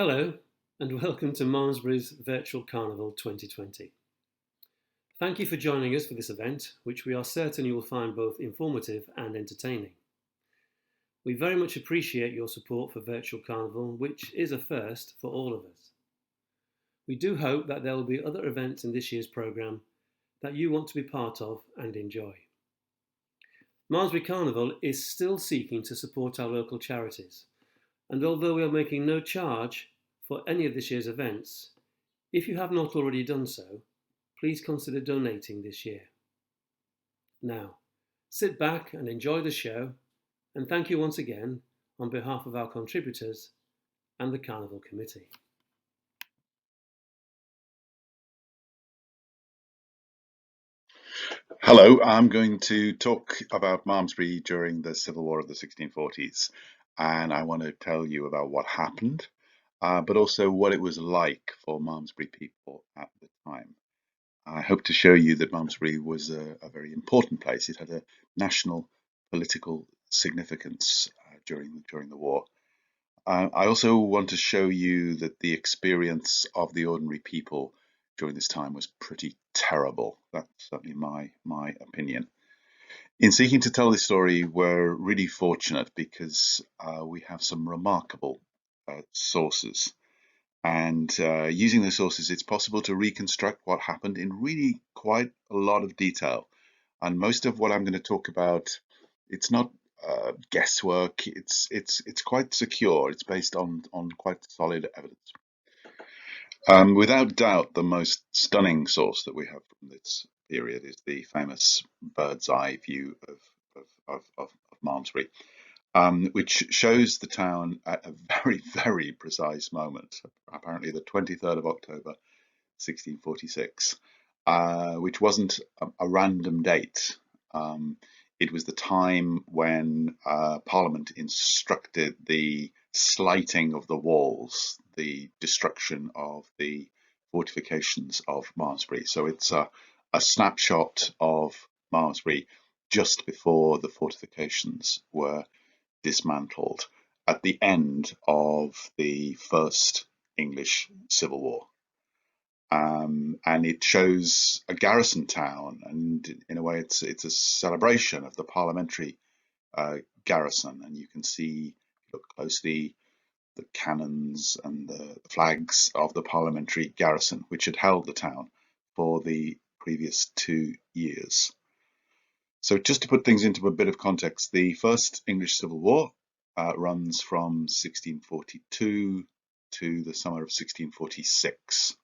Hello, and welcome to Malmesbury's Virtual Carnival 2020. Thank you for joining us for this event, which we are certain you will find both informative and entertaining. We very much appreciate your support for Virtual Carnival, which is a first for all of us. We do hope that there will be other events in this year's programme that you want to be part of and enjoy. Malmesbury Carnival is still seeking to support our local charities, and although we are making no charge for any of this year's events, if you have not already done so, please consider donating this year. Now, sit back and enjoy the show, and thank you once again on behalf of our contributors and the Carnival Committee. Hello, I'm going to talk about Malmesbury during the Civil War of the 1640s, and I want to tell you about what happened, but also what it was like for Malmesbury people at the time. I hope to show you that Malmesbury was a very important place. It had a national political significance during the war. I also want to show you that the experience of the ordinary people during this time was pretty terrible. That's certainly my opinion. In seeking to tell this story, we're really fortunate because we have some remarkable sources. And using those sources, it's possible to reconstruct what happened in really quite a lot of detail. And most of what I'm going to talk about, it's not guesswork. It's quite secure. It's based on quite solid evidence. Without doubt, the most stunning source that we have from this period is the famous bird's eye view of Malmesbury, which shows the town at a very, very precise moment, apparently the 23rd of October, 1646, which wasn't a random date. It was the time when Parliament instructed the slighting of the walls, the destruction of the fortifications of Malmesbury. So it's a snapshot of Malmesbury just before the fortifications were dismantled at the end of the First English Civil War. And it shows a garrison town, and in a way it's a celebration of the parliamentary garrison. And you can see, look closely, the cannons and the flags of the parliamentary garrison, which had held the town for the previous 2 years. So just to put things into a bit of context, the First English Civil War runs from 1642 to the summer of 1646.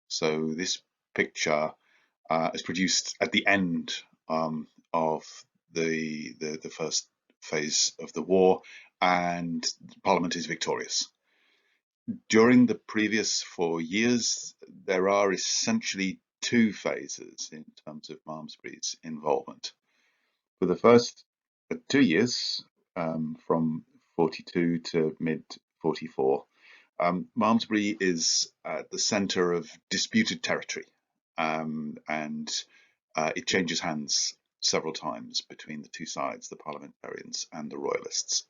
So this picture is produced at the end of the first phase of the war, and Parliament is victorious. During the previous 4 years, there are essentially 2 phases in terms of Malmesbury's involvement. For the first 2 years, from 42 to mid-44, Malmesbury is at the centre of disputed territory, and it changes hands several times between the two sides, the parliamentarians and the royalists.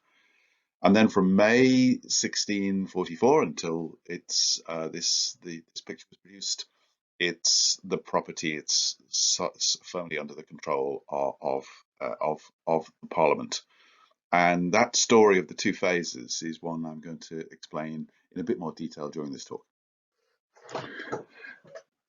And then from May 1644 until this picture was produced, it's the property. It's firmly under the control of the Parliament. And that story of the 2 phases is one I'm going to explain in a bit more detail during this talk.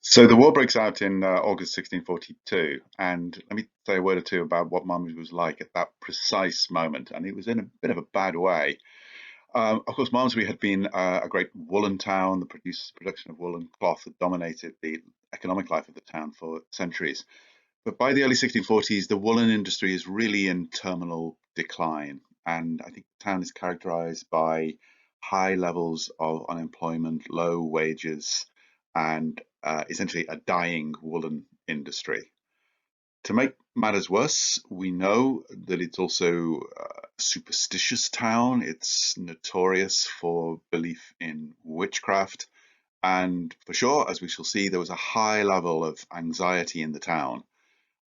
So the war breaks out in August 1642, and let me say a word or two about what Malmesbury was like at that precise moment, and it was in a bit of a bad way. Of course, Malmesbury had been a great woolen town. The production of woolen cloth had dominated the economic life of the town for centuries. But by the early 1640s, the woolen industry is really in terminal decline. And I think the town is characterized by high levels of unemployment, low wages, and essentially a dying woolen industry. To make matters worse, we know that it's also a superstitious town. It's notorious for belief in witchcraft. And for sure, as we shall see, there was a high level of anxiety in the town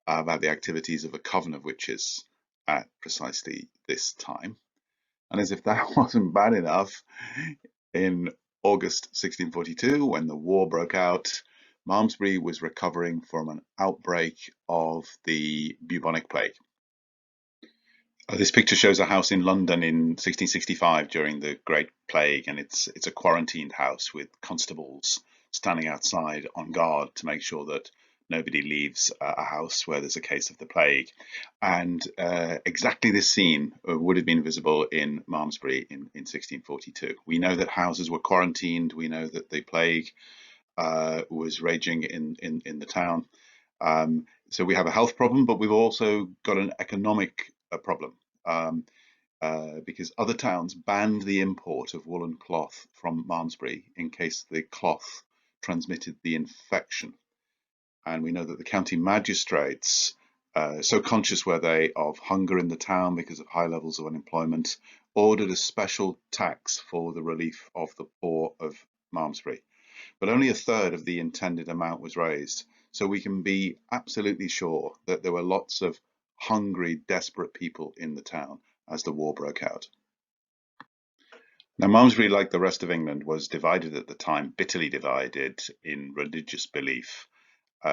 about the activities of a coven of witches at precisely this time. And as if that wasn't bad enough, in August 1642, when the war broke out, Malmesbury was recovering from an outbreak of the bubonic plague. This picture shows a house in London in 1665 during the Great Plague, and it's a quarantined house with constables standing outside on guard to make sure that nobody leaves a house where there's a case of the plague. And exactly this scene would have been visible in Malmesbury in 1642. We know that houses were quarantined. We know that the plague was raging in the town. So we have a health problem, but we've also got an economic problem. Because other towns banned the import of woolen cloth from Malmesbury in case the cloth transmitted the infection. And we know that the county magistrates, so conscious were they of hunger in the town because of high levels of unemployment, ordered a special tax for the relief of the poor of Malmesbury. But only a third of the intended amount was raised. So we can be absolutely sure that there were lots of hungry, desperate people in the town as the war broke out. Now, Malmesbury, like the rest of England, was divided at the time, bitterly divided in religious belief.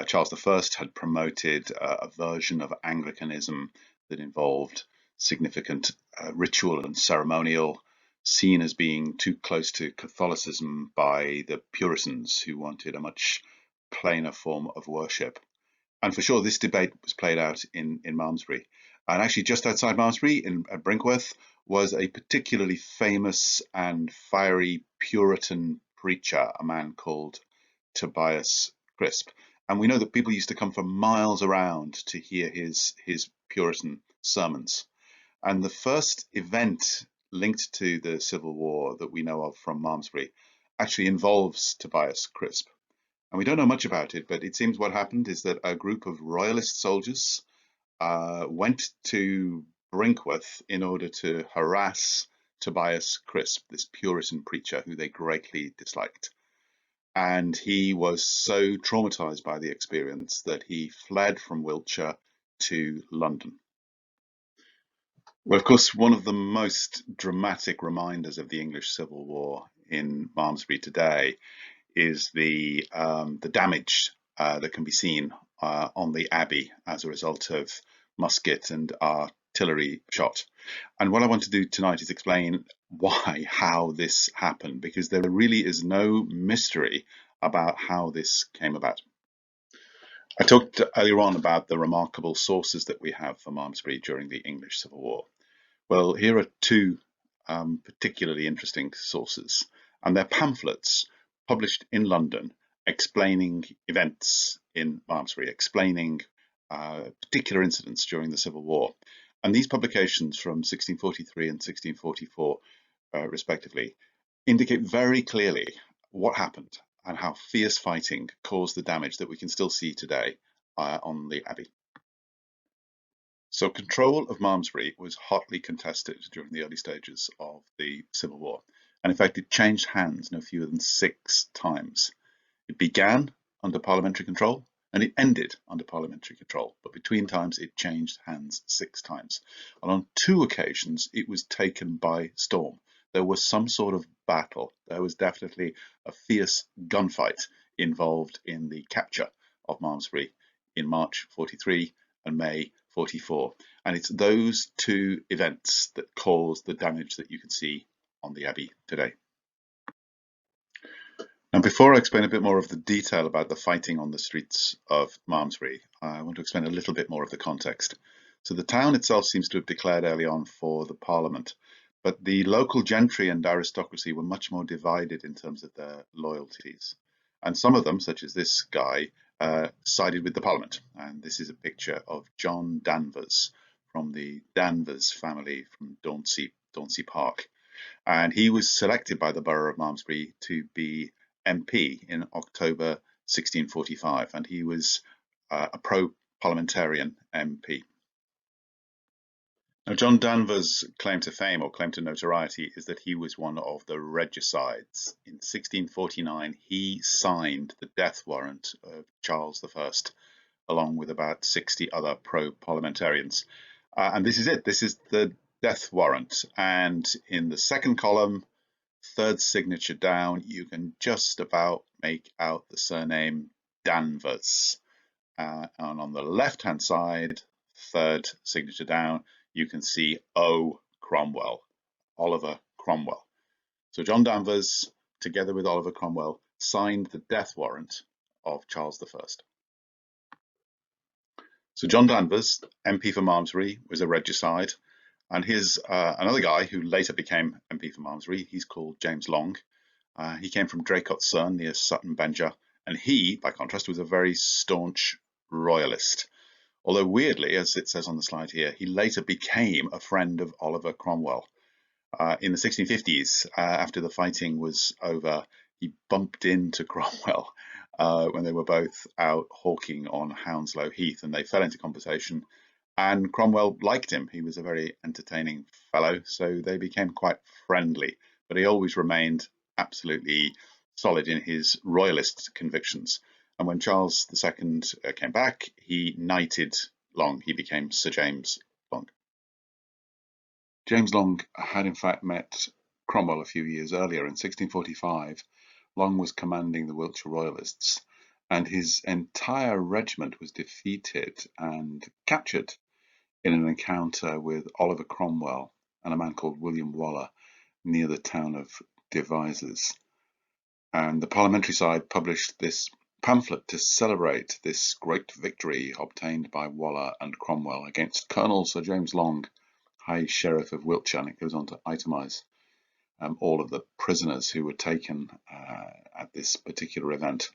Charles I had promoted a version of Anglicanism that involved significant ritual and ceremonial, seen as being too close to Catholicism by the Puritans, who wanted a much plainer form of worship. And for sure, this debate was played out in Malmesbury. And actually, just outside Malmesbury, at Brinkworth, was a particularly famous and fiery Puritan preacher, a man called Tobias Crisp. And we know that people used to come from miles around to hear his Puritan sermons. And the first event linked to the Civil War that we know of from Malmesbury actually involves Tobias Crisp. And we don't know much about it, but it seems what happened is that a group of royalist soldiers went to Brinkworth in order to harass Tobias Crisp, this Puritan preacher who they greatly disliked. And he was so traumatized by the experience that he fled from Wiltshire to London. Well, of course, one of the most dramatic reminders of the English Civil War in Malmesbury today is the damage that can be seen on the Abbey as a result of musket and artillery shot. And what I want to do tonight is explain how this happened, because there really is no mystery about how this came about. I talked earlier on about the remarkable sources that we have for Malmesbury during the English Civil War. Well, here are two particularly interesting sources, and they're pamphlets published in London explaining events in Malmesbury, explaining particular incidents during the Civil War. And these publications from 1643 and 1644, respectively, indicate very clearly what happened and how fierce fighting caused the damage that we can still see today on the Abbey. So control of Malmesbury was hotly contested during the early stages of the Civil War. And in fact, it changed hands no fewer than 6 times. It began under parliamentary control and it ended under parliamentary control. But between times, it changed hands 6 times. And on 2 occasions, it was taken by storm. There was some sort of battle. There was definitely a fierce gunfight involved in the capture of Malmesbury in March 43 and May 44. And it's those 2 events that caused the damage that you can see on the Abbey today. Now, before I explain a bit more of the detail about the fighting on the streets of Malmesbury, I want to explain a little bit more of the context. So the town itself seems to have declared early on for the Parliament, but the local gentry and aristocracy were much more divided in terms of their loyalties. And some of them, such as this guy, sided with the Parliament. And this is a picture of John Danvers from the Danvers family from Dauncey Park. And he was selected by the borough of Malmesbury to be MP in October 1645, and he was a pro-parliamentarian MP. Now, John Danvers' claim to fame or claim to notoriety is that he was one of the regicides. In 1649, he signed the death warrant of Charles I, along with about 60 other pro-parliamentarians. And this is it. This is the death warrant. And in the second column, third signature down, you can just about make out the surname Danvers. And on the left-hand side, third signature down, you can see O. Cromwell, Oliver Cromwell. So John Danvers, together with Oliver Cromwell, signed the death warrant of Charles I. So John Danvers, MP for Malmesbury, was a regicide, and here's another guy who later became MP for Malmesbury. He's called James Long. He came from Draycott's Son near Sutton Benja, and he, by contrast, was a very staunch royalist. Although weirdly, as it says on the slide here, he later became a friend of Oliver Cromwell. In the 1650s, after the fighting was over, he bumped into Cromwell when they were both out hawking on Hounslow Heath, and they fell into conversation. And Cromwell liked him. He was a very entertaining fellow, so they became quite friendly. But he always remained absolutely solid in his royalist convictions. And when Charles II came back, he knighted Long. He became Sir James Long. James Long had in fact met Cromwell a few years earlier. In 1645, Long was commanding the Wiltshire Royalists, and his entire regiment was defeated and captured in an encounter with Oliver Cromwell and a man called William Waller near the town of Devizes. And the parliamentary side published this pamphlet to celebrate this great victory obtained by Waller and Cromwell against Colonel Sir James Long, High Sheriff of Wiltshire, and it goes on to itemise all of the prisoners who were taken at this particular event.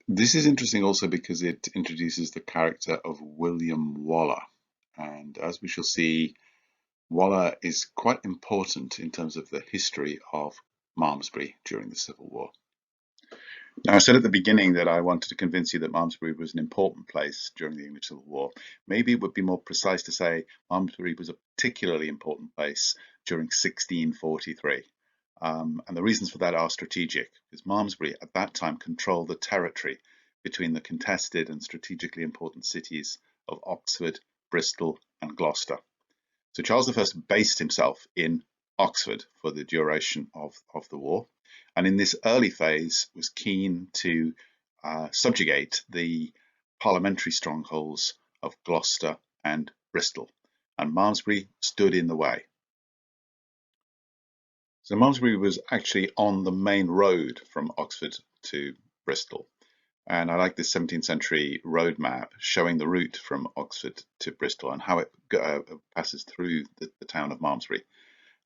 This is interesting also because it introduces the character of William Waller, and as we shall see, Waller is quite important in terms of the history of Malmesbury during the Civil War. Now, I said at the beginning that I wanted to convince you that Malmesbury was an important place during the English Civil War. Maybe it would be more precise to say Malmesbury was a particularly important place during 1643. And the reasons for that are strategic, because Malmesbury at that time controlled the territory between the contested and strategically important cities of Oxford, Bristol, and Gloucester. So Charles I based himself in Oxford for the duration of the war, and in this early phase was keen to subjugate the parliamentary strongholds of Gloucester and Bristol, and Malmesbury stood in the way. So Malmesbury was actually on the main road from Oxford to Bristol, and I like this 17th century road map showing the route from Oxford to Bristol and how it passes through the town of Malmesbury.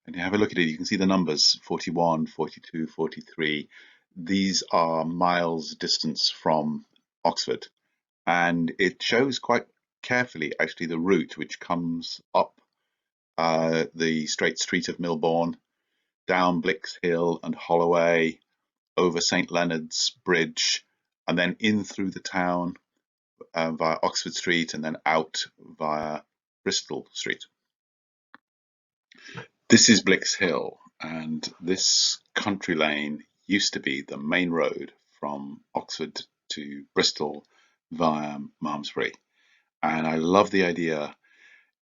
And you have a look at it, you can see the numbers 41, 42, 43. These are miles distance from Oxford. And it shows quite carefully actually the route which comes up the straight street of Milbourne, down Blix Hill and Holloway, over St Leonard's Bridge, and then in through the town via Oxford Street and then out via Bristol Street. This is Blix Hill, and this country lane used to be the main road from Oxford to Bristol via Malmesbury. And I love the idea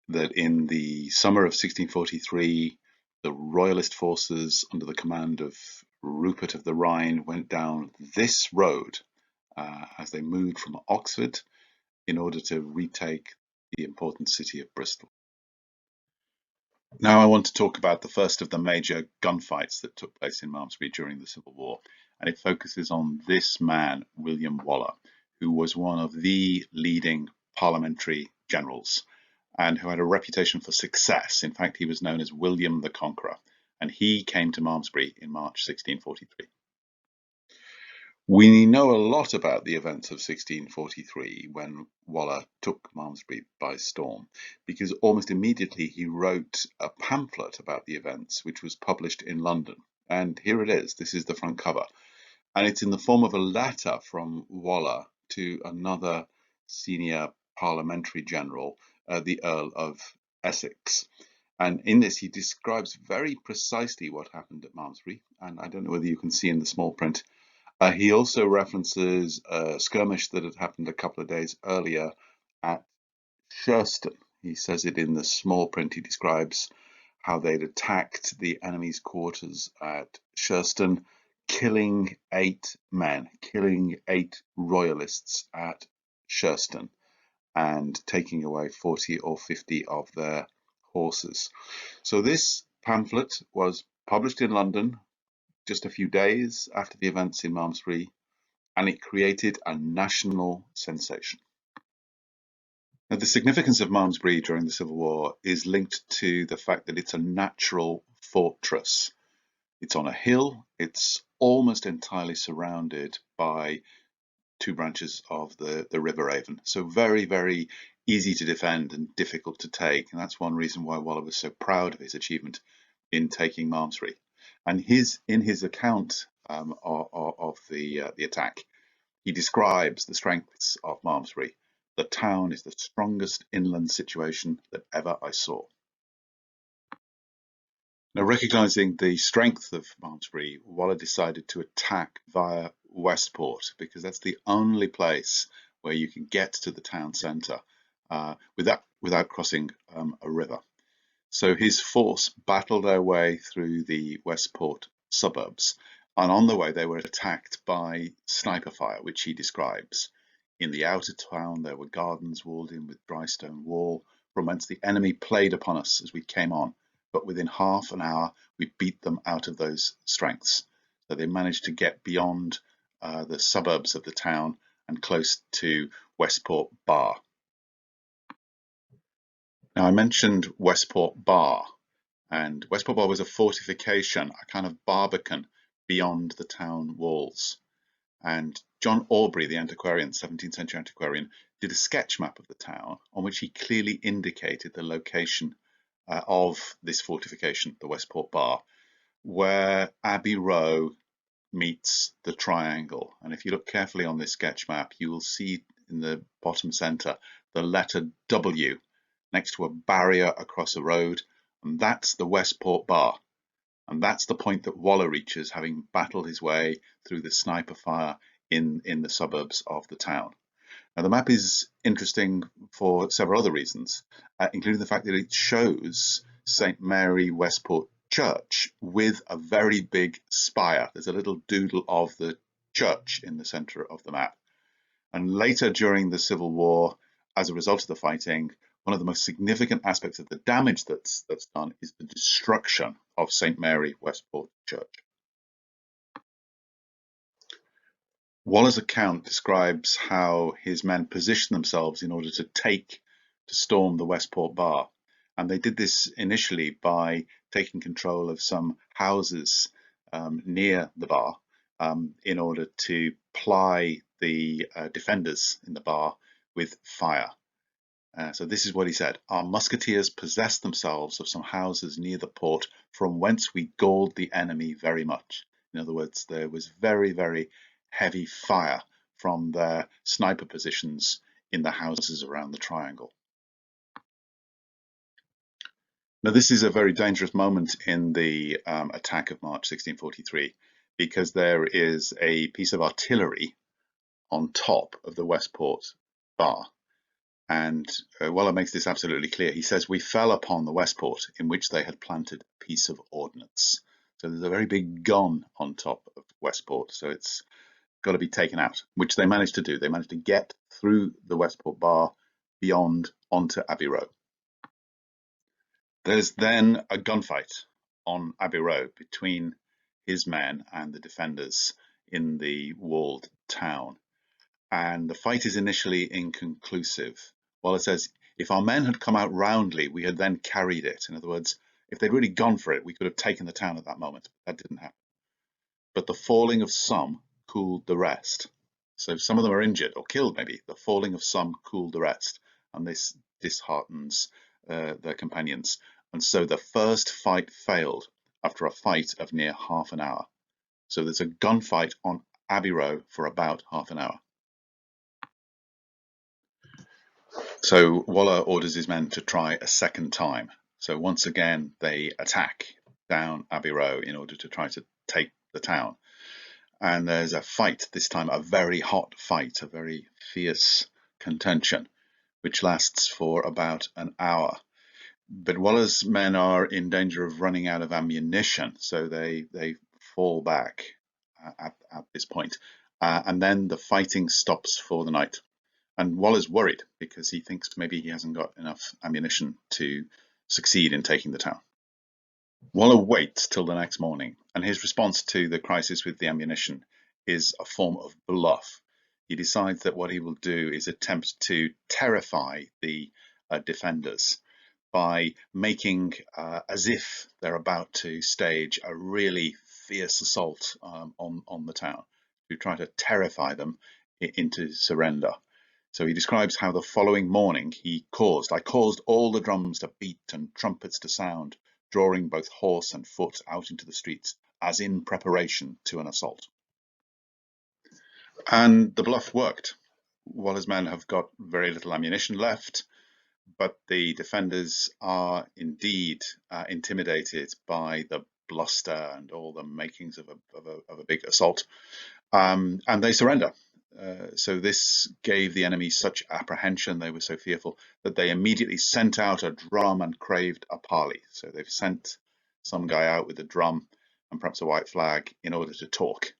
that in the summer of 1643, the royalist forces under the command of Rupert of the Rhine went down this road as they moved from Oxford in order to retake the important city of Bristol. Now I want to talk about the first of the major gunfights that took place in Malmesbury during the Civil War, and it focuses on this man, William Waller, who was one of the leading parliamentary generals and who had a reputation for success. In fact, he was known as William the Conqueror, and he came to Malmesbury in March 1643. We know a lot about the events of 1643 when Waller took Malmesbury by storm, because almost immediately he wrote a pamphlet about the events which was published in London. And here it is, this is the front cover. And it's in the form of a letter from Waller to another senior parliamentary general, the Earl of Essex. And in this, he describes very precisely what happened at Malmesbury. And I don't know whether you can see in the small print. He also references a skirmish that had happened a couple of days earlier at Shurston. He says it in the small print. He describes how they'd attacked the enemy's quarters at Shurston, killing 8 men, killing 8 royalists at Shurston, and taking away 40 or 50 of their horses. So this pamphlet was published in London just a few days after the events in Malmesbury, and it created a national sensation. Now, the significance of Malmesbury during the Civil War is linked to the fact that it's a natural fortress. It's on a hill, it's almost entirely surrounded by 2 branches of the River Avon. So very, very easy to defend and difficult to take. And that's one reason why Waller was so proud of his achievement in taking Malmesbury. And in his account of the attack, he describes the strengths of Malmesbury. The town is the strongest inland situation that ever I saw. Now, recognizing the strength of Malmesbury, Waller decided to attack via Westport, because that's the only place where you can get to the town centre without crossing a river. So his force battled their way through the Westport suburbs, and on the way they were attacked by sniper fire, which he describes. In the outer town there were gardens walled in with dry stone wall, from whence the enemy played upon us as we came on, but within half an hour we beat them out of those strengths. So they managed to get beyond the suburbs of the town and close to Westport Bar. Now, I mentioned Westport Bar, and Westport Bar was a fortification, a kind of barbican beyond the town walls. And John Aubrey, the antiquarian, 17th century antiquarian, did a sketch map of the town on which he clearly indicated the location of this fortification, the Westport Bar, where Abbey Row meets the triangle. And if you look carefully on this sketch map, you will see in the bottom centre the letter W next to a barrier across a road, and that's the Westport Bar. And that's the point that Waller reaches, having battled his way through the sniper fire in the suburbs of the town. Now, the map is interesting for several other reasons, including the fact that it shows St. Mary Westport Church with a very big spire. There's a little doodle of the church in the centre of the map. And later during the Civil War, as a result of the fighting, one of the most significant aspects of the damage that's done is the destruction of St. Mary Westport Church. Waller's account describes how his men positioned themselves in order to storm the Westport Bar. And they did this initially by taking control of some houses near the bar in order to ply the defenders in the bar with fire. So this is what he said: "Our musketeers possessed themselves of some houses near the port, from whence we galled the enemy very much." In other words, there was very, very heavy fire from their sniper positions in the houses around the triangle. Now, this is a very dangerous moment in the attack of March 1643, because there is a piece of artillery on top of the Westport Bar. And Waller makes this absolutely clear. He says, "We fell upon the Westport, in which they had planted a piece of ordnance." So there's a very big gun on top of Westport, so it's got to be taken out, which they managed to do. They managed to get through the Westport Bar beyond onto Abbey Row. There's then a gunfight on Abbey Row between his men and the defenders in the walled town. And the fight is initially inconclusive. Waller says, "If our men had come out roundly, we had then carried it." In other words, if they'd really gone for it, we could have taken the town at that moment. That didn't happen. But the falling of some cooled the rest. So some of them are injured or killed, maybe. The falling of some cooled the rest, and this disheartens their companions. And so the first fight failed after a fight of near half an hour. So there's a gunfight on Abbey Row for about half an hour. So Waller orders his men to try a second time. So once again, they attack down Abbey Row in order to try to take the town. And there's a fight, this time a very hot fight, a very fierce contention, which lasts for about an hour. But Waller's men are in danger of running out of ammunition, so they fall back at this point. And then the fighting stops for the night. And Waller's worried because he thinks maybe he hasn't got enough ammunition to succeed in taking the town. Waller waits till the next morning, and his response to the crisis with the ammunition is a form of bluff. He decides that what he will do is attempt to terrify the defenders by making as if they're about to stage a really fierce assault on the town, to try to terrify them into surrender. So he describes how the following morning I caused all the drums to beat and trumpets to sound, drawing both horse and foot out into the streets, as in preparation to an assault. And the bluff worked. Waller's men have got very little ammunition left, but the defenders are indeed intimidated by the bluster and all the makings of a big assault, and they surrender. So this gave the enemy such apprehension, they were so fearful, that they immediately sent out a drum and craved a parley. So they've sent some guy out with a drum and perhaps a white flag in order to talk.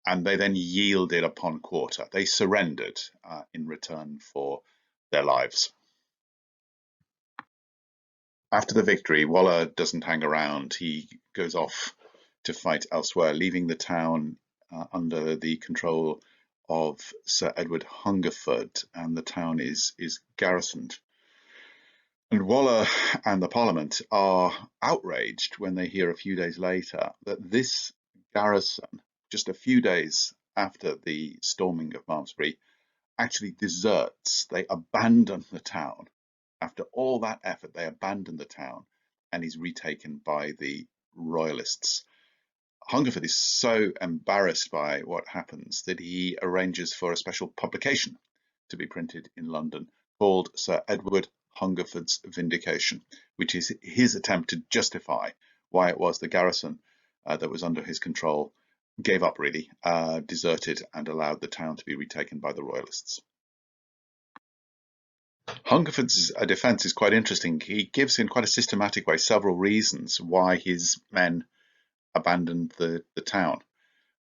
And they then yielded upon quarter. They surrendered in return for their lives. After the victory, Waller doesn't hang around. He goes off to fight elsewhere, leaving the town under the control of Sir Edward Hungerford, and the town is garrisoned. And Waller and the Parliament are outraged when they hear a few days later that this garrison, just a few days after the storming of Malmesbury, actually deserts. They abandon the town. After all that effort, they abandon the town and is retaken by the royalists. Hungerford is so embarrassed by what happens that he arranges for a special publication to be printed in London called Sir Edward Hungerford's Vindication, which is his attempt to justify why it was the garrison that was under his control gave up, really, deserted, and allowed the town to be retaken by the royalists. Hungerford's defence is quite interesting. He gives in quite a systematic way several reasons why his men abandoned the town.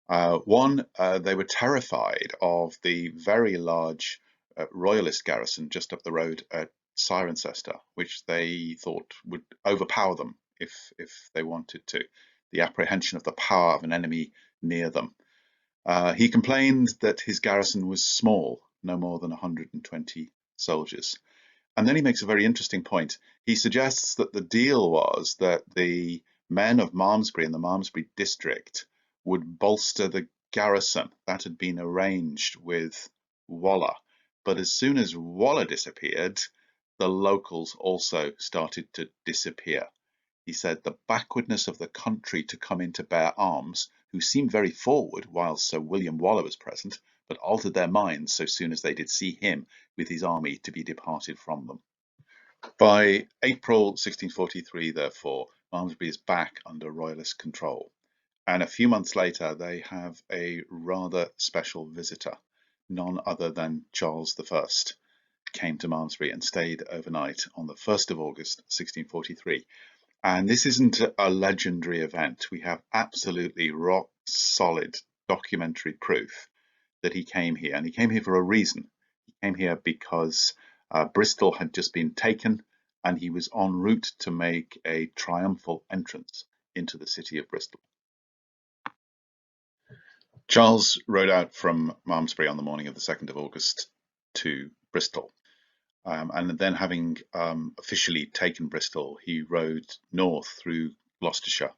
One, they were terrified of the very large royalist garrison just up the road at Cirencester, which they thought would overpower them if they wanted to. The apprehension of the power of an enemy near them. He complained that his garrison was small, no more than 120 soldiers. And then he makes a very interesting point. He suggests that the deal was that the men of Malmesbury and the Malmesbury district would bolster the garrison. That had been arranged with Waller. But as soon as Waller disappeared, the locals also started to disappear. He said the backwardness of the country to come in to bear arms, who seemed very forward while Sir William Waller was present, but altered their minds so soon as they did see him with his army to be departed from them. By April 1643, therefore, Malmesbury is back under royalist control. And a few months later, they have a rather special visitor, none other than Charles I, came to Malmesbury and stayed overnight on the 1st of August 1643. And this isn't a legendary event. We have absolutely rock solid documentary proof that he came here, and he came here for a reason. He came here because Bristol had just been taken, and he was en route to make a triumphal entrance into the city of Bristol. Charles rode out from Malmesbury on the morning of the 2nd of August to Bristol. And then, having officially taken Bristol, he rode north through Gloucestershire.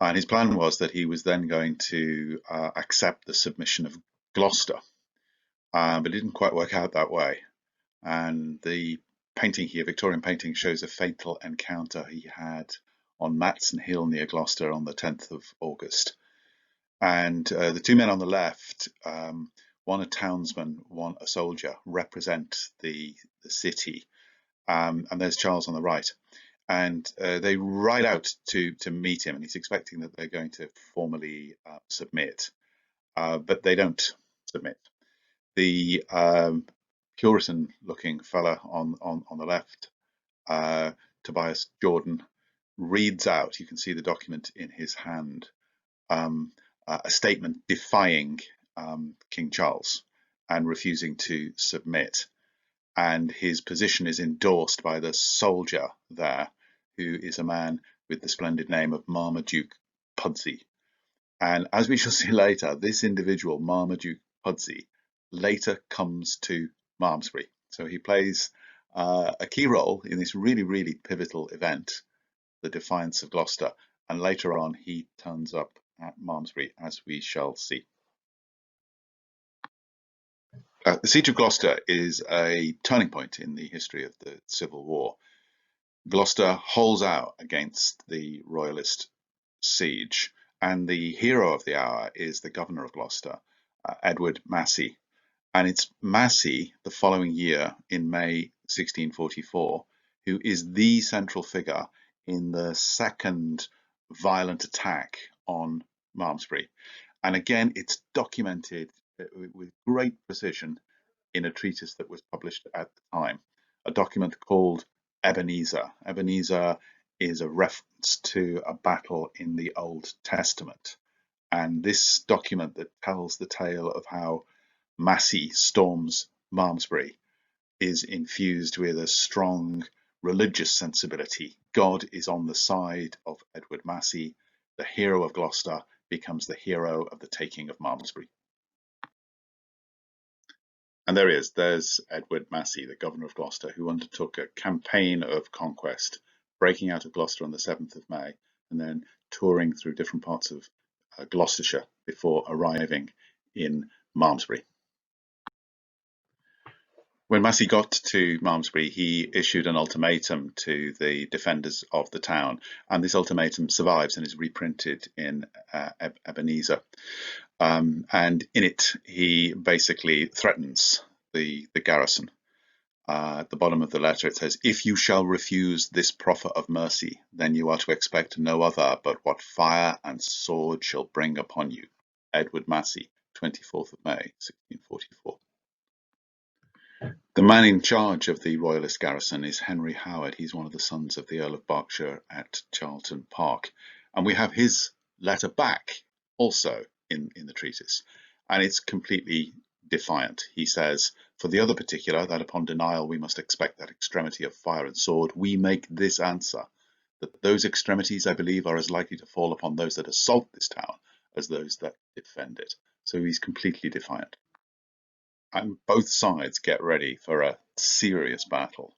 And his plan was that he was then going to accept the submission of Gloucester. But it didn't quite work out that way. And the painting here, Victorian painting, shows a fatal encounter he had on Matson Hill near Gloucester on the 10th of August. And the two men on the left, one a townsman, one a soldier, represent the city. And there's Charles on the right. And they ride out to meet him, and he's expecting that they're going to formally submit. But they don't submit. The Puritan-looking fella on the left, Tobias Jordan, reads out, you can see the document in his hand, a statement defying King Charles and refusing to submit. And his position is endorsed by the soldier there, who is a man with the splendid name of Marmaduke Pudsey. And as we shall see later, this individual, Marmaduke Pudsey, later comes to Malmesbury. So he plays a key role in this really, really pivotal event, the defiance of Gloucester. And later on, he turns up at Malmesbury, as we shall see. The Siege of Gloucester is a turning point in the history of the Civil War. Gloucester holds out against the Royalist siege, and the hero of the hour is the governor of Gloucester, Edward Massey. And it's Massey the following year, in May 1644, who is the central figure in the second violent attack on Malmesbury. And again, it's documented with great precision in a treatise that was published at the time, a document called Ebenezer. Ebenezer is a reference to a battle in the Old Testament. And this document that tells the tale of how Massey storms Malmesbury is infused with a strong religious sensibility. God is on the side of Edward Massey. The hero of Gloucester becomes the hero of the taking of Malmesbury. And there he is, there's Edward Massey, the governor of Gloucester, who undertook a campaign of conquest, breaking out of Gloucester on the 7th of May, and then touring through different parts of Gloucestershire before arriving in Malmesbury. When Massey got to Malmesbury, he issued an ultimatum to the defenders of the town, and this ultimatum survives and is reprinted in Ebenezer. And in it, he basically threatens the garrison. At the bottom of the letter, it says, "If you shall refuse this proffer of mercy, then you are to expect no other but what fire and sword shall bring upon you." Edward Massey, 24th of May, 1644. The man in charge of the Royalist garrison is Henry Howard. He's one of the sons of the Earl of Berkshire at Charlton Park. And we have his letter back also in the treatise. And it's completely defiant. He says, "For the other particular, that upon denial we must expect that extremity of fire and sword, we make this answer, that those extremities, I believe, are as likely to fall upon those that assault this town as those that defend it." So he's completely defiant. And both sides get ready for a serious battle.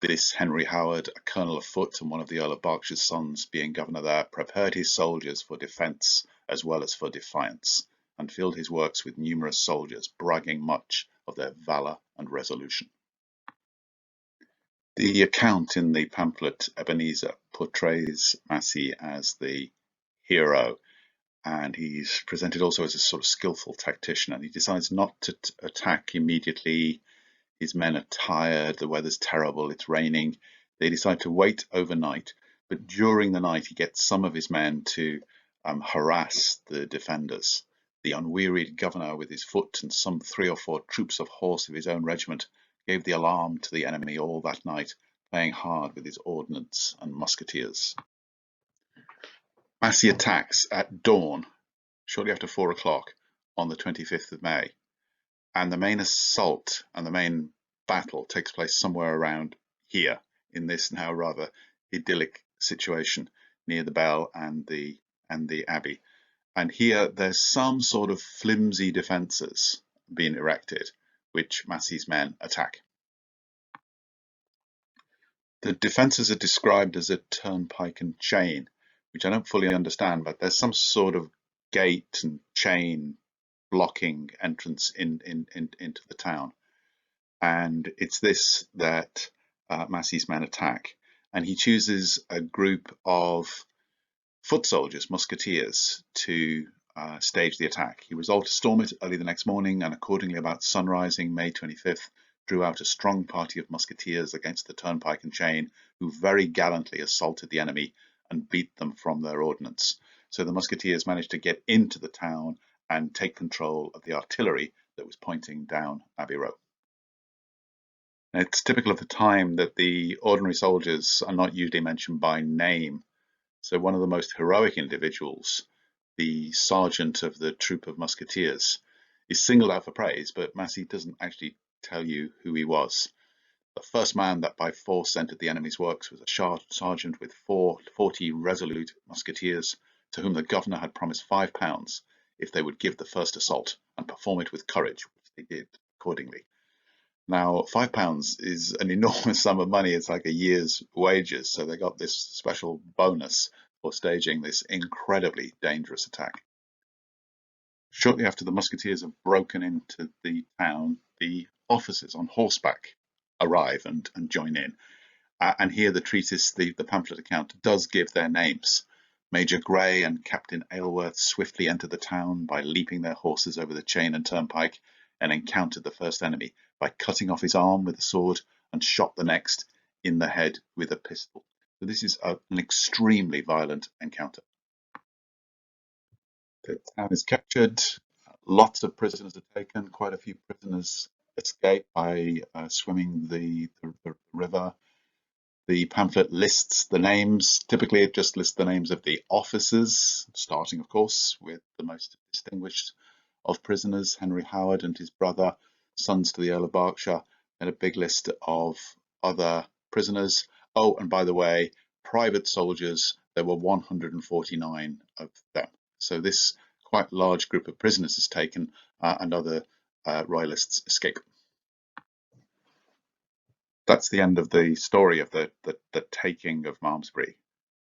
This Henry Howard, a colonel of foot and one of the Earl of Berkshire's sons, being governor there, prepared his soldiers for defence as well as for defiance, and filled his works with numerous soldiers, bragging much of their valour and resolution. The account in the pamphlet Ebenezer portrays Massey as the hero, and he's presented also as a sort of skillful tactician, and he decides not to attack immediately. His men are tired, the weather's terrible, it's raining. They decide to wait overnight, but during the night he gets some of his men to harass the defenders. The unwearied governor, with his foot and some 3 or 4 troops of horse of his own regiment, gave the alarm to the enemy all that night, playing hard with his ordnance and musketeers. Massey attacks at dawn, shortly after 4 o'clock, on the 25th of May. And the main assault and the main battle takes place somewhere around here, in this now rather idyllic situation near the Bell and the Abbey. And here there's some sort of flimsy defences being erected, which Massey's men attack. The defences are described as a turnpike and chain, which I don't fully understand, but there's some sort of gate and chain blocking entrance into the town. And it's this that Massey's men attack. And he chooses a group of foot soldiers, musketeers, to stage the attack. He resolved to storm it early the next morning, and accordingly about sunrising, May 25th, drew out a strong party of musketeers against the turnpike and chain, who very gallantly assaulted the enemy and beat them from their ordnance. So the musketeers managed to get into the town and take control of the artillery that was pointing down Abbey Road. And it's typical of the time that the ordinary soldiers are not usually mentioned by name. So one of the most heroic individuals the sergeant of the troop of musketeers, is singled out for praise, but Massey doesn't actually tell you who he was. The first man that by force entered the enemy's works was a sergeant with 40 resolute musketeers, to whom the governor had promised £5 if they would give the first assault and perform it with courage, which they did accordingly. Now, £5 is an enormous sum of money. It's like a year's wages. So they got this special bonus for staging this incredibly dangerous attack. Shortly after the musketeers have broken into the town, the officers on horseback arrive and join in. And here the treatise, the pamphlet account, does give their names. Major Grey and Captain Aylworth swiftly entered the town by leaping their horses over the chain and turnpike, and encountered the first enemy by cutting off his arm with a sword and shot the next in the head with a pistol. So this is an extremely violent encounter. The town is captured, lots of prisoners are taken, quite a few prisoners escape by swimming the river. The pamphlet lists the names. Typically, it just lists the names of the officers, starting, of course, with the most distinguished of prisoners, Henry Howard and his brother, sons to the Earl of Berkshire, and a big list of other prisoners. Oh, and by the way, private soldiers, there were 149 of them. So this quite large group of prisoners is taken, and other royalists escape. That's the end of the story of the taking of Malmesbury,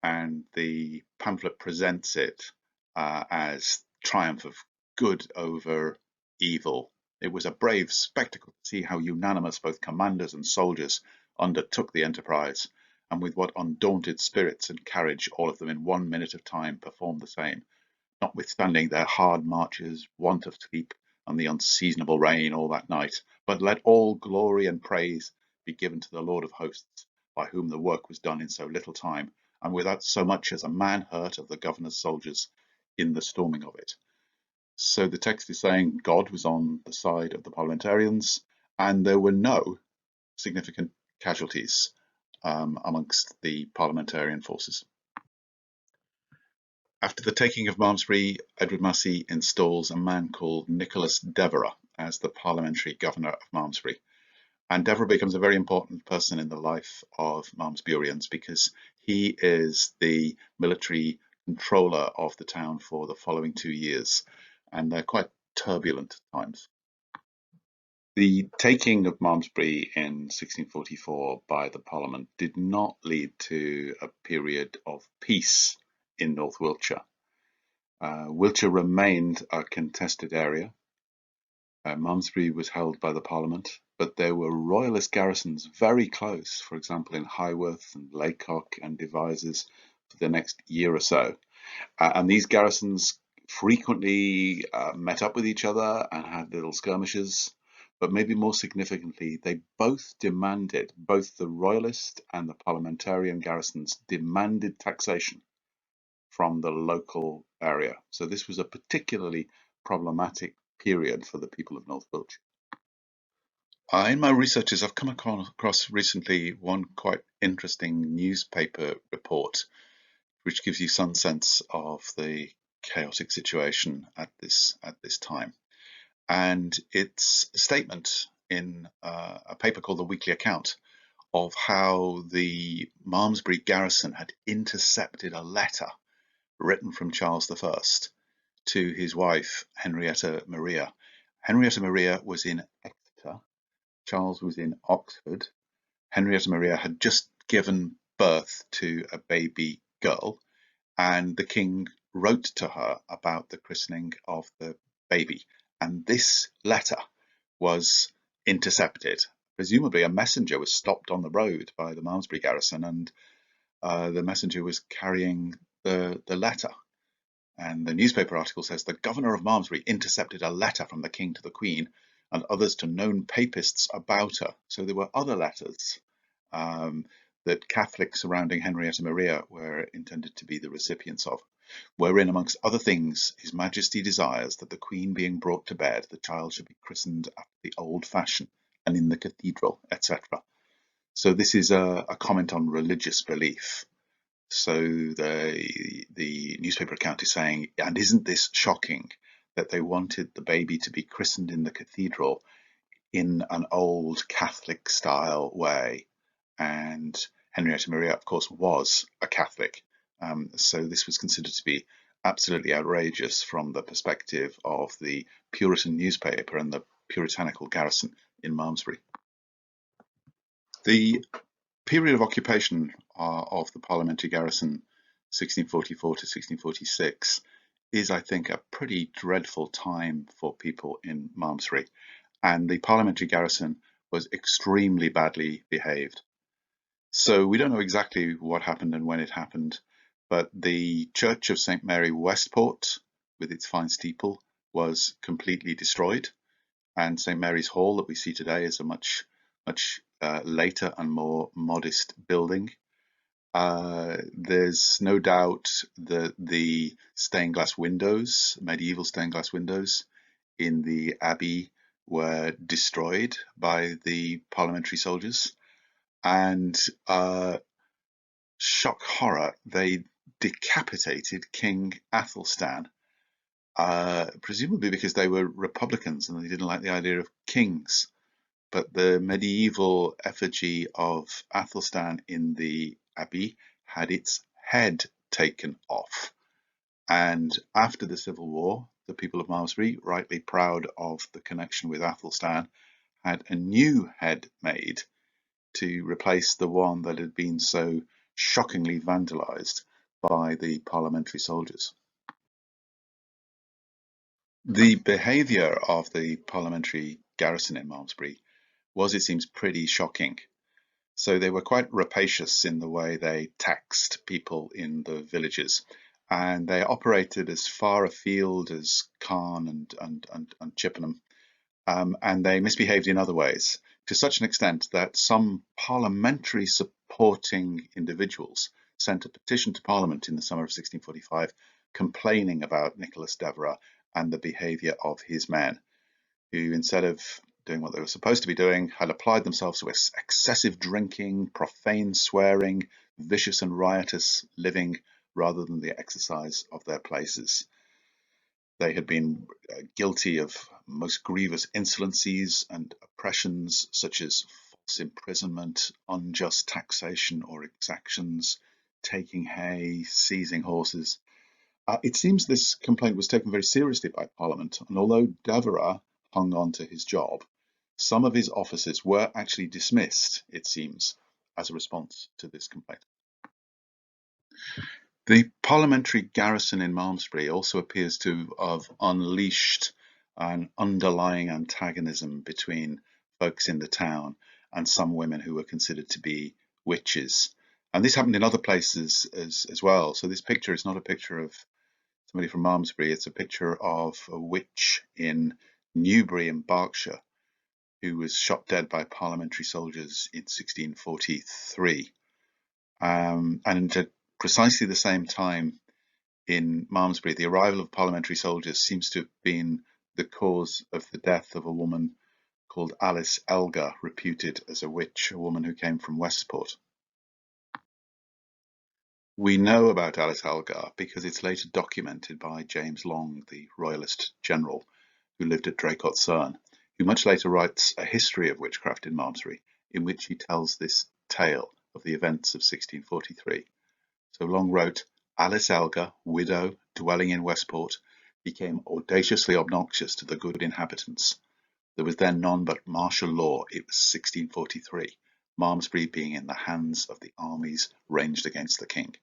and the pamphlet presents it as triumph of good over evil. It was a brave spectacle to see how unanimous both commanders and soldiers undertook the enterprise, and with what undaunted spirits and courage all of them in 1 minute of time performed the same, notwithstanding their hard marches, want of sleep, and the unseasonable rain all that night. But let all glory and praise be given to the Lord of hosts, by whom the work was done in so little time, and without so much as a man hurt of the governor's soldiers in the storming of it. So the text is saying God was on the side of the parliamentarians, and there were no significant casualties amongst the parliamentarian forces. After the taking of Malmesbury, Edward Massey installs a man called Nicholas Devereux as the parliamentary governor of Malmesbury. And Devereux becomes a very important person in the life of Malmesburians, because he is the military controller of the town for the following 2 years, and they're quite turbulent times. The taking of Malmesbury in 1644 by the Parliament did not lead to a period of peace in North Wiltshire. Wiltshire remained a contested area. Malmesbury was held by the Parliament, but there were royalist garrisons very close, for example in Highworth and Laycock and Devizes, for the next year or so. And these garrisons frequently met up with each other and had little skirmishes, but maybe more significantly, they both the royalist and the parliamentarian garrisons demanded taxation from the local area. So this was a particularly problematic period for the people of North Wiltshire. In my researches, I've come across recently one quite interesting newspaper report, which gives you some sense of the chaotic situation at this time. And it's a statement in a paper called the Weekly Account of how the Malmesbury garrison had intercepted a letter written from Charles I to his wife, Henrietta Maria. Henrietta Maria was in Exeter, Charles was in Oxford. Henrietta Maria had just given birth to a baby girl, and the king wrote to her about the christening of the baby. And this letter was intercepted. Presumably a messenger was stopped on the road by the Malmesbury garrison, and the messenger was carrying the letter. And the newspaper article says the governor of Malmesbury intercepted a letter from the king to the queen and others to known papists about her. So there were other letters that Catholics surrounding Henrietta Maria were intended to be the recipients of, wherein, amongst other things, His Majesty desires that the Queen being brought to bed, the child should be christened after the old fashion and in the cathedral, etc. So this is a comment on religious belief. So the newspaper account is saying, and isn't this shocking that they wanted the baby to be christened in the cathedral in an old Catholic style way? And Henrietta Maria, of course, was a Catholic. So this was considered to be absolutely outrageous from the perspective of the Puritan newspaper and the puritanical Garrison in Malmesbury. The period of occupation of the parliamentary garrison, 1644 to 1646, is, I think, a pretty dreadful time for people in Malmesbury, and the parliamentary garrison was extremely badly behaved. So we don't know exactly what happened and when it happened, but the Church of St. Mary Westport, with its fine steeple, was completely destroyed, and St. Mary's Hall that we see today is a much later and more modest building. There's no doubt that the stained glass windows, medieval stained glass windows in the Abbey, were destroyed by the parliamentary soldiers, and shock horror, they decapitated King Athelstan, presumably because they were Republicans and they didn't like the idea of kings. But the medieval effigy of Athelstan in the Abbey had its head taken off. And after the Civil War, the people of Malmesbury, rightly proud of the connection with Athelstan, had a new head made to replace the one that had been so shockingly vandalised by the parliamentary soldiers. The behaviour of the parliamentary garrison in Malmesbury was, it seems, pretty shocking. So they were quite rapacious in the way they taxed people in the villages, and they operated as far afield as Caen and Chippenham, and they misbehaved in other ways, to such an extent that some parliamentary supporting individuals sent a petition to Parliament in the summer of 1645 complaining about Nicholas Devereux and the behaviour of his men, who, instead of doing what they were supposed to be doing, had applied themselves to excessive drinking, profane swearing, vicious and riotous living, rather than the exercise of their places. They had been guilty of most grievous insolencies and oppressions, such as false imprisonment, unjust taxation or exactions, taking hay, seizing horses. It seems this complaint was taken very seriously by Parliament, and although Devereux hung on to his job, some of his officers were actually dismissed, it seems, as a response to this complaint. The parliamentary garrison in Malmesbury also appears to have unleashed an underlying antagonism between folks in the town and some women who were considered to be witches. And this happened in other places as well. So this picture is not a picture of somebody from Malmesbury, it's a picture of a witch in Newbury in Berkshire who was shot dead by parliamentary soldiers in 1643. And at precisely the same time in Malmesbury, the arrival of parliamentary soldiers seems to have been the cause of the death of a woman called Alice Elgar, reputed as a witch, a woman who came from Westport. We know about Alice Elgar because it's later documented by James Long, the royalist general who lived at Draycott-Cerne, who much later writes a history of witchcraft in Malmesbury, in which he tells this tale of the events of 1643. So Long wrote, Alice Elgar, widow, dwelling in Westport, became audaciously obnoxious to the good inhabitants. There was then none but martial law. It was 1643, Malmesbury being in the hands of the armies ranged against the king.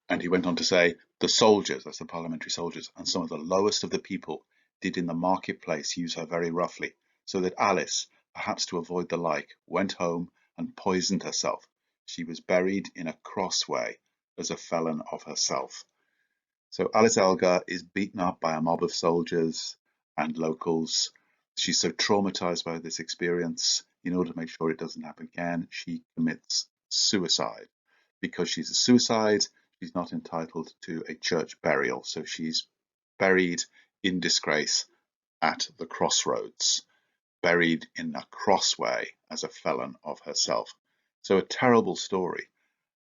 And he went on to say, the soldiers, that's the parliamentary soldiers, and some of the lowest of the people did in the marketplace use her very roughly, so that Alice, perhaps to avoid the like, went home and poisoned herself. She was buried in a crossway as a felon of herself. So Alice Elgar is beaten up by a mob of soldiers and locals. She's so traumatized by this experience, in order to make sure it doesn't happen again, she commits suicide. Because she's a suicide, she's not entitled to a church burial, so she's buried in disgrace at the crossroads, buried in a crossway as a felon of herself. So a terrible story.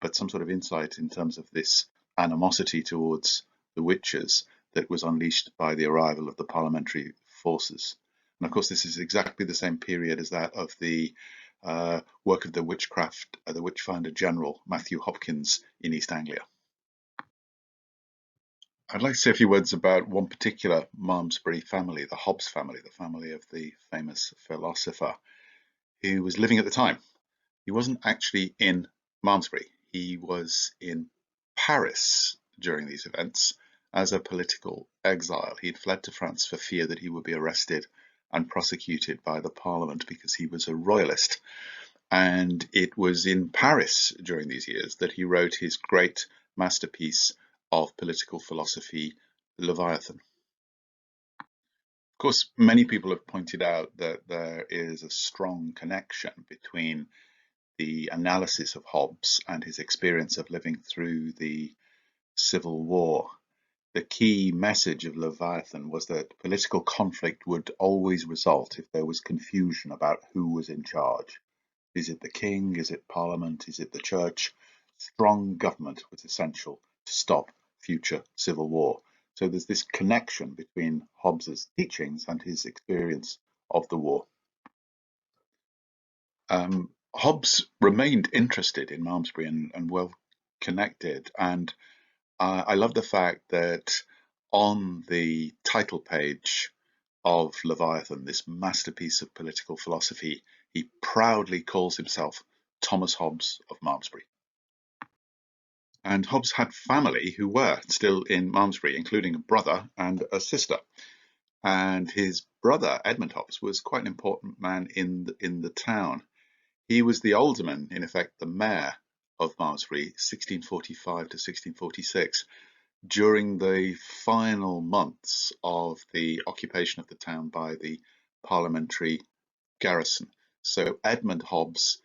but some sort of insight in terms of this animosity towards the witches that was unleashed by the arrival of the parliamentary forces. And of course, this is exactly the same period as that of the work of the witchfinder general Matthew Hopkins in East Anglia. I'd like to say a few words about one particular Malmesbury family, the Hobbs family, the family of the famous philosopher who was living at the time. He wasn't actually in Malmesbury. He was in Paris during these events as a political exile. He had fled to France for fear that he would be arrested and prosecuted by the Parliament because he was a royalist. And it was in Paris during these years that he wrote his great masterpiece of political philosophy, Leviathan. Of course, many people have pointed out that there is a strong connection between the analysis of Hobbes and his experience of living through the Civil War. The key message of Leviathan was that political conflict would always result if there was confusion about who was in charge. Is it the king? Is it parliament? Is it the church? Strong government was essential to stop future civil war. So there's this connection between Hobbes's teachings and his experience of the war. Hobbes remained interested in Malmesbury and well connected, and I love the fact that on the title page of Leviathan, this masterpiece of political philosophy, he proudly calls himself Thomas Hobbes of Malmesbury. And Hobbes had family who were still in Malmesbury, including a brother and a sister. And his brother, Edmund Hobbes, was quite an important man in the town. He was the alderman, in effect, the mayor of Malmesbury, 1645 to 1646, during the final months of the occupation of the town by the parliamentary garrison. So Edmund Hobbes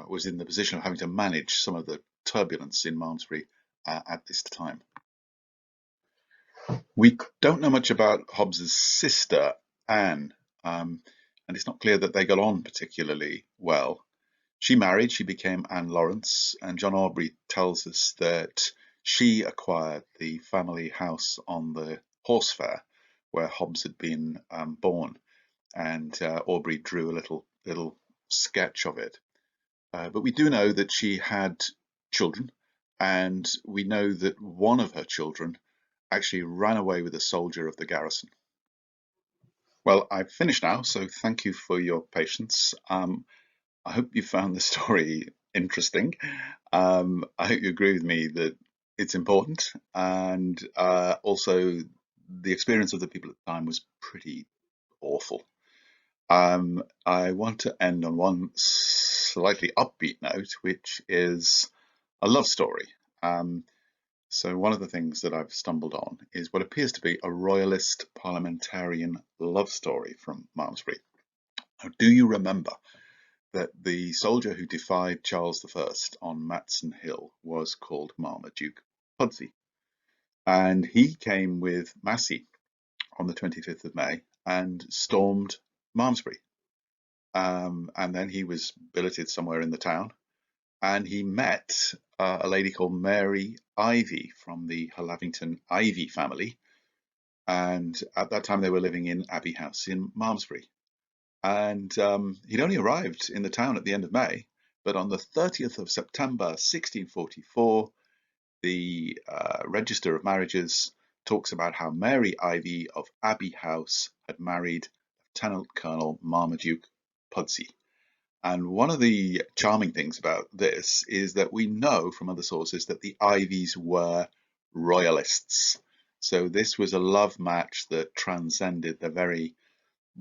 was in the position of having to manage some of the turbulence in Malmesbury at this time. We don't know much about Hobbes's sister, Anne, and it's not clear that they got on particularly well. She married, she became Anne Lawrence, and John Aubrey tells us that she acquired the family house on the Horse Fair where Hobbes had been born, and Aubrey drew a little sketch of it. But we do know that she had children, and we know that one of her children actually ran away with a soldier of the garrison. Well, I've finished now, so thank you for your patience. I hope you found the story interesting. I hope you agree with me that it's important, and also the experience of the people at the time was pretty awful. I want to end on one slightly upbeat note, which is a love story. So one of the things that I've stumbled on is what appears to be a royalist parliamentarian love story from Malmesbury. Now, do you remember that the soldier who defied Charles I on Matson Hill was called Marmaduke Pudsey? And he came with Massey on the 25th of May and stormed Malmesbury. And then he was billeted somewhere in the town, and he met a lady called Mary Ivy from the Lavington Ivy family. And at that time they were living in Abbey House in Malmesbury. And he'd only arrived in the town at the end of May, but on the 30th of September 1644, the Register of Marriages talks about how Mary Ivy of Abbey House had married Lieutenant Colonel Marmaduke Pudsey. And one of the charming things about this is that we know from other sources that the Ivys were royalists. So this was a love match that transcended the very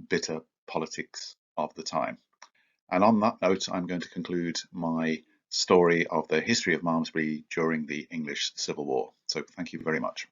bitter politics of the time. And on that note, I'm going to conclude my story of the history of Malmesbury during the English Civil War. So thank you very much.